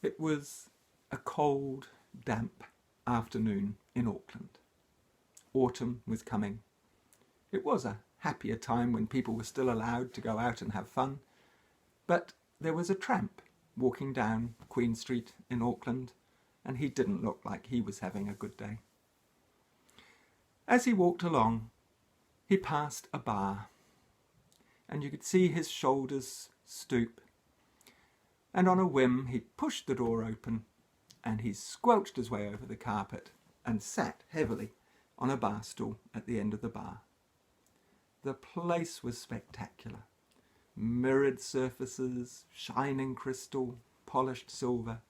It was a cold, damp afternoon in Auckland. Autumn was coming. It was a happier time when people were still allowed to go out and have fun, but there was a tramp walking down Queen Street in Auckland, and he didn't look like he was having a good day. As he walked along, he passed a bar, and you could see his shoulders stoop, and on a whim he pushed the door open and he squelched his way over the carpet and sat heavily on a bar stool at the end of the bar. The place was spectacular. Mirrored surfaces, shining crystal, polished silver,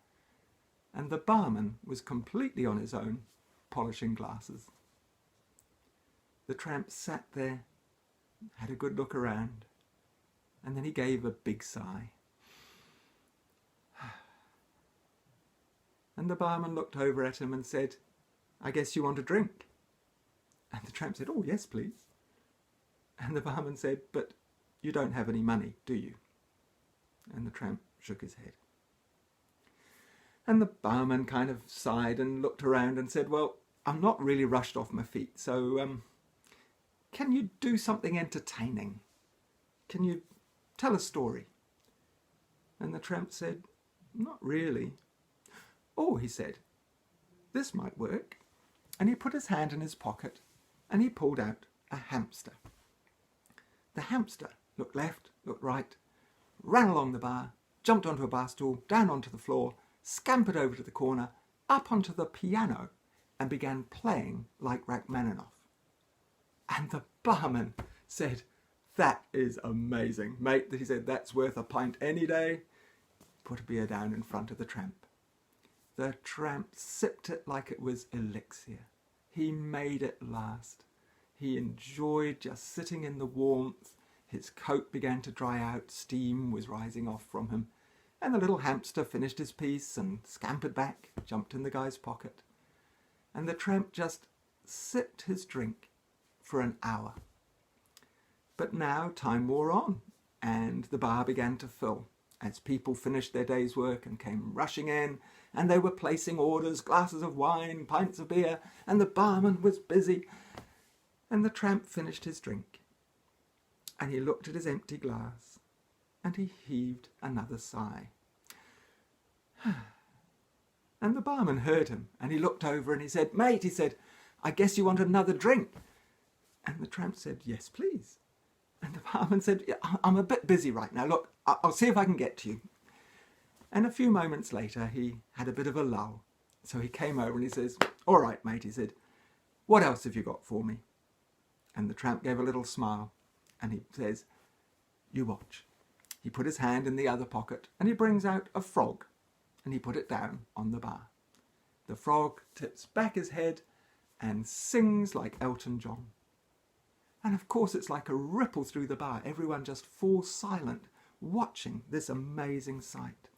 and the barman was completely on his own, polishing glasses. The tramp sat there, had a good look around, and then he gave a big sigh. And the barman looked over at him and said, "I guess you want a drink?" And the tramp said, "Oh, yes, please." And the barman said, "But you don't have any money, do you?" And the tramp shook his head. And the barman kind of sighed and looked around and said, "Well, I'm not really rushed off my feet, so can you do something entertaining? Can you tell a story?" And the tramp said, "Not really." "Oh," he said, "this might work." And he put his hand in his pocket and he pulled out a hamster. The hamster looked left, looked right, ran along the bar, jumped onto a bar stool, down onto the floor, scampered over to the corner, up onto the piano, and began playing like Rachmaninoff. And the barman said, "That is amazing, mate." He said, "That's worth a pint any day." Put a beer down in front of the tramp. The tramp sipped it like it was elixir. He made it last. He enjoyed just sitting in the warmth. His coat began to dry out, steam was rising off from him, and the little hamster finished his piece and scampered back, jumped in the guy's pocket. And the tramp just sipped his drink for an hour. But now time wore on, and the bar began to fill as people finished their day's work and came rushing in, and they were placing orders, glasses of wine, pints of beer, and the barman was busy. And the tramp finished his drink, and he looked at his empty glass, and he heaved another sigh. And the barman heard him, and he looked over and he said, "Mate," he said, "I guess you want another drink." And the tramp said, "Yes, please." And the barman said, "Yeah, I'm a bit busy right now. Look, I'll see if I can get to you." And a few moments later, he had a bit of a lull. So he came over and he says, "All right, mate," he said, "what else have you got for me?" And the tramp gave a little smile and he says, "You watch." He put his hand in the other pocket and he brings out a frog and he put it down on the bar. The frog tips back his head and sings like Elton John. And of course it's like a ripple through the bar. Everyone just falls silent, watching this amazing sight.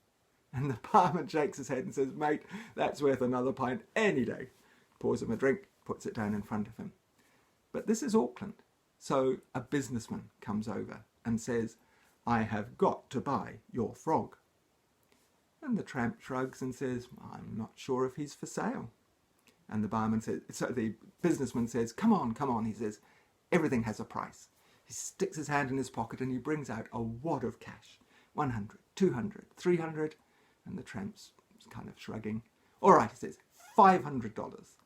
And the barman shakes his head and says, "Mate, that's worth another pint any day." Pours him a drink, puts it down in front of him. But this is Auckland. So a businessman comes over and says, "I have got to buy your frog." And the tramp shrugs and says, "I'm not sure if he's for sale." And the businessman says, "Come on," he says, "everything has a price." He sticks his hand in his pocket and he brings out a wad of cash. 100, 200, 300. And the tramp's kind of shrugging. "All right," he says, $500.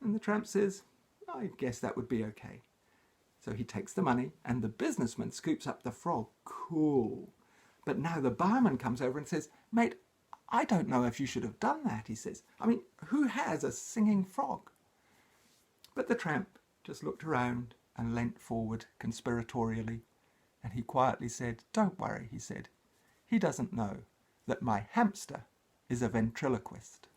And the tramp says, "I guess that would be okay." So he takes the money and the businessman scoops up the frog. Cool. But now the barman comes over and says, "Mate, I don't know if you should have done that," he says. "I mean, who has a singing frog?" But the tramp just looked around and leant forward conspiratorially, and he quietly said, "Don't worry," he said. "He doesn't know that my hamster is a ventriloquist."